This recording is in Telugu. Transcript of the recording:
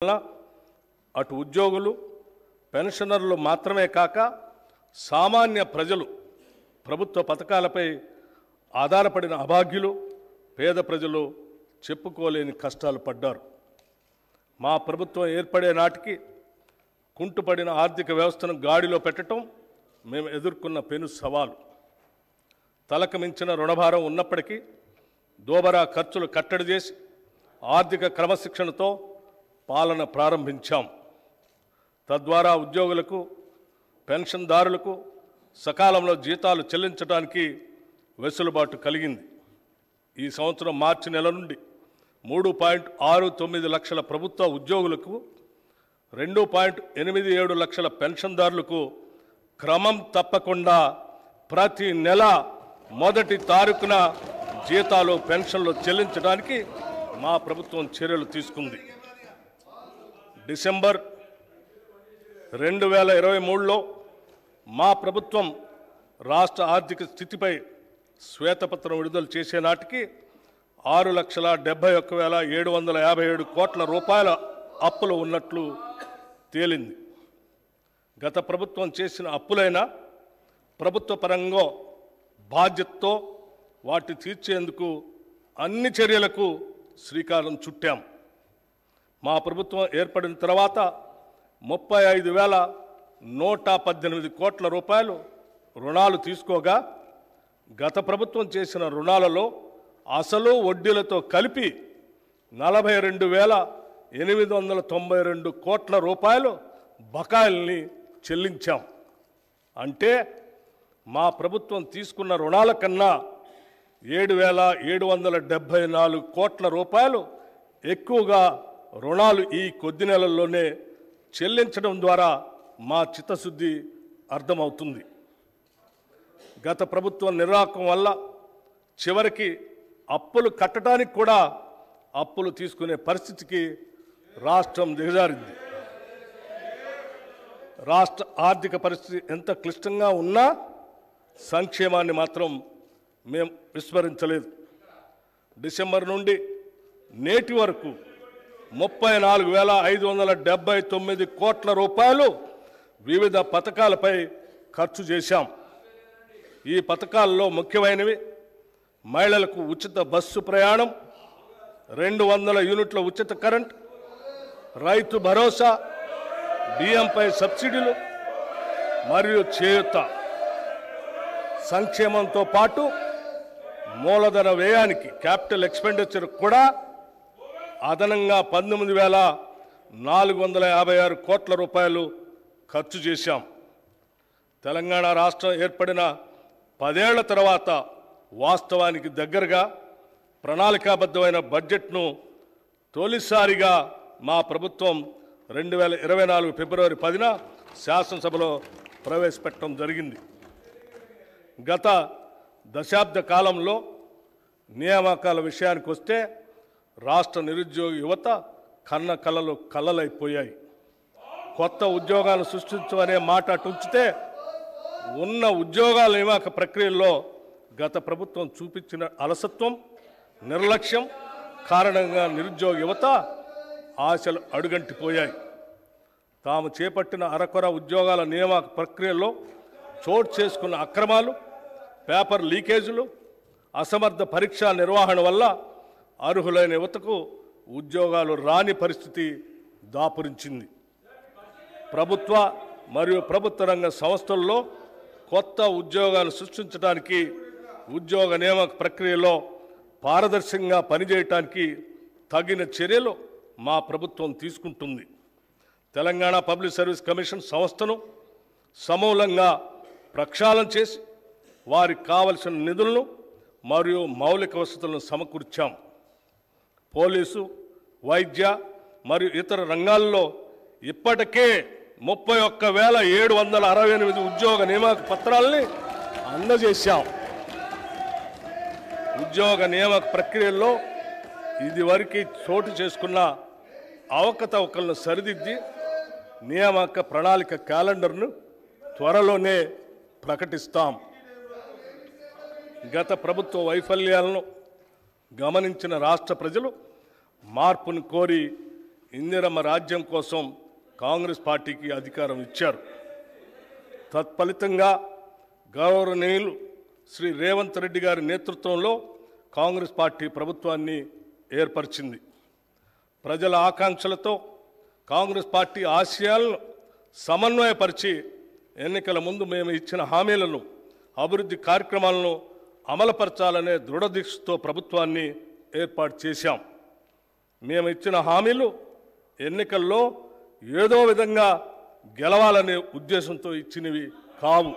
అటు ఉద్యోగులు పెన్షనర్లు మాత్రమే కాక సామాన్య ప్రజలు ప్రభుత్వ పథకాలపై ఆధారపడిన అభాగ్యులు పేద ప్రజలు చెప్పుకోలేని కష్టాలు పడ్డారు. మా ప్రభుత్వం ఏర్పడే నాటికి కుంటుపడిన ఆర్థిక వ్యవస్థను గాడిలో పెట్టడం మేము ఎదుర్కొన్న పెను సవాలు. తలకు మించిన రుణభారం ఉన్నప్పటికీ దోబరా ఖర్చులు కట్టడి చేసి ఆర్థిక క్రమశిక్షణతో పాలన ప్రారంభించాం. తద్వారా ఉద్యోగులకు పెన్షన్దారులకు సకాలంలో జీతాలు చెల్లించడానికి వెసులుబాటు కలిగింది. ఈ సంవత్సరం మార్చి నెల నుండి 3.69 లక్షల ప్రభుత్వ ఉద్యోగులకు 2.87 లక్షల పెన్షన్దారులకు క్రమం తప్పకుండా ప్రతి నెల మొదటి తారీఖున జీతాలు పెన్షన్లు చెల్లించడానికి మా ప్రభుత్వం చర్యలు తీసుకుంది. డిసెంబర్ 2023లో మా ప్రభుత్వం రాష్ట్ర ఆర్థిక స్థితిపై శ్వేతపత్రం విడుదల చేసే నాటికి 6,71,757 కోట్ల రూపాయల అప్పులు ఉన్నట్లు తేలింది. గత ప్రభుత్వం చేసిన అప్పులైనా ప్రభుత్వ పరంగా బాధ్యతతో వాటి తీర్చేందుకు అన్ని చర్యలకు శ్రీకారం చుట్టాం. మా ప్రభుత్వం ఏర్పడిన తర్వాత 35,118 కోట్ల రూపాయలు రుణాలు తీసుకోగా గత ప్రభుత్వం చేసిన రుణాలలో అసలు వడ్డీలతో కలిపి 42,892 కోట్ల రూపాయలు బకాయిల్ని చెల్లించాం. అంటే మా ప్రభుత్వం తీసుకున్న రుణాల కన్నా 7,774 కోట్ల రూపాయలు ఎక్కువగా రుణాలు ఈ కొద్ది నెలల్లోనే చెల్లించడం ద్వారా మా చిత్తశుద్ధి అర్థమవుతుంది. గత ప్రభుత్వం నిర్వాహకం వల్ల చివరికి అప్పులు కట్టడానికి కూడా అప్పులు తీసుకునే పరిస్థితికి రాష్ట్రం దిగజారింది. రాష్ట్ర ఆర్థిక పరిస్థితి ఎంత క్లిష్టంగా ఉన్నా సంక్షేమాన్ని మాత్రం మేము విస్మరించలేదు. డిసెంబర్ నుండి నేటి వరకు 34,579 కోట్ల రూపాయలు వివిధ పథకాలపై ఖర్చు చేశాం. ఈ పథకాల్లో ముఖ్యమైనవి మహిళలకు ఉచిత బస్సు ప్రయాణం, 200 యూనిట్ల ఉచిత కరెంట్, రైతు భరోసా, బియ్యంపై సబ్సిడీలు మరియు చేయూత. సంక్షేమంతో పాటు మూలధన వ్యయానికి క్యాపిటల్ ఎక్స్పెండిచర్ కూడా అదనంగా 19,456 కోట్ల రూపాయలు ఖర్చు చేశాం. తెలంగాణ రాష్ట్రం ఏర్పడిన 10 ఏళ్ల తర్వాత వాస్తవానికి దగ్గరగా ప్రణాళికాబద్ధమైన బడ్జెట్ను తొలిసారిగా మా ప్రభుత్వం 2024 ఫిబ్రవరి 10న శాసనసభలో ప్రవేశపెట్టడం జరిగింది. గత దశాబ్ద కాలంలో నియామకాల విషయానికి వస్తే రాష్ట్ర నిరుద్యోగ యువత కన్న కలలు కలలైపోయాయి. కొత్త ఉద్యోగాలు సృష్టించమనే మాట అటుంచితే ఉన్న ఉద్యోగాల నియామక ప్రక్రియల్లో గత ప్రభుత్వం చూపించిన అలసత్వం, నిర్లక్ష్యం కారణంగా నిరుద్యోగ యువత ఆశలు అడుగంటిపోయాయి. తాము చేపట్టిన అరకొర ఉద్యోగాల నియామక ప్రక్రియలో చోటు చేసుకున్న అక్రమాలు, పేపర్ లీకేజీలు, అసమర్థ పరీక్షా నిర్వహణ వల్ల అర్హులైన యువతకు ఉద్యోగాలు రాని పరిస్థితి దాపురించింది. ప్రభుత్వ మరియు ప్రభుత్వ రంగ సంస్థల్లో కొత్త ఉద్యోగాలు సృష్టించడానికి ఉద్యోగ నియామక ప్రక్రియలో పారదర్శకంగా పనిచేయటానికి తగిన చర్యలు మా ప్రభుత్వం తీసుకుంటుంది. తెలంగాణ పబ్లిక్ సర్వీస్ కమిషన్ సంస్థను సమూలంగా ప్రక్షాళన చేసి వారికి కావలసిన నిధులను మరియు మౌలిక వసతులను సమకూర్చాం. పోలీసు, వైద్య మరియు ఇతర రంగాల్లో ఇప్పటికే 31,768 ఉద్యోగ నియామక పత్రాలని అందజేశాం. ఉద్యోగ నియామక ప్రక్రియల్లో ఇదివరకు చోటు చేసుకున్న అవకతవకలను సరిదిద్ది నియామక ప్రణాళిక క్యాలెండర్ను త్వరలోనే ప్రకటిస్తాం. గత ప్రభుత్వ వైఫల్యాలను గమనించిన రాష్ట్ర ప్రజలు మార్పును కోరి ఇందిరమ్మ రాజ్యం కోసం కాంగ్రెస్ పార్టీకి అధికారం ఇచ్చారు. తత్ఫలితంగా గౌరవనీయులు శ్రీ రేవంత్ రెడ్డి గారి నేతృత్వంలో కాంగ్రెస్ పార్టీ ప్రభుత్వాన్ని ఏర్పరిచింది. ప్రజల ఆకాంక్షలతో కాంగ్రెస్ పార్టీ ఆశయాలను సమన్వయపరిచి ఎన్నికల ముందు మేము ఇచ్చిన హామీలను, అభివృద్ధి కార్యక్రమాలను అమలుపరచాలనే దృఢదీక్షతో ప్రభుత్వాన్ని ఏర్పాటు చేశాం. మేము ఇచ్చిన హామీలు ఎన్నికల్లో ఏదో విధంగా గెలవాలనే ఉద్దేశంతో ఇచ్చినవి కావు.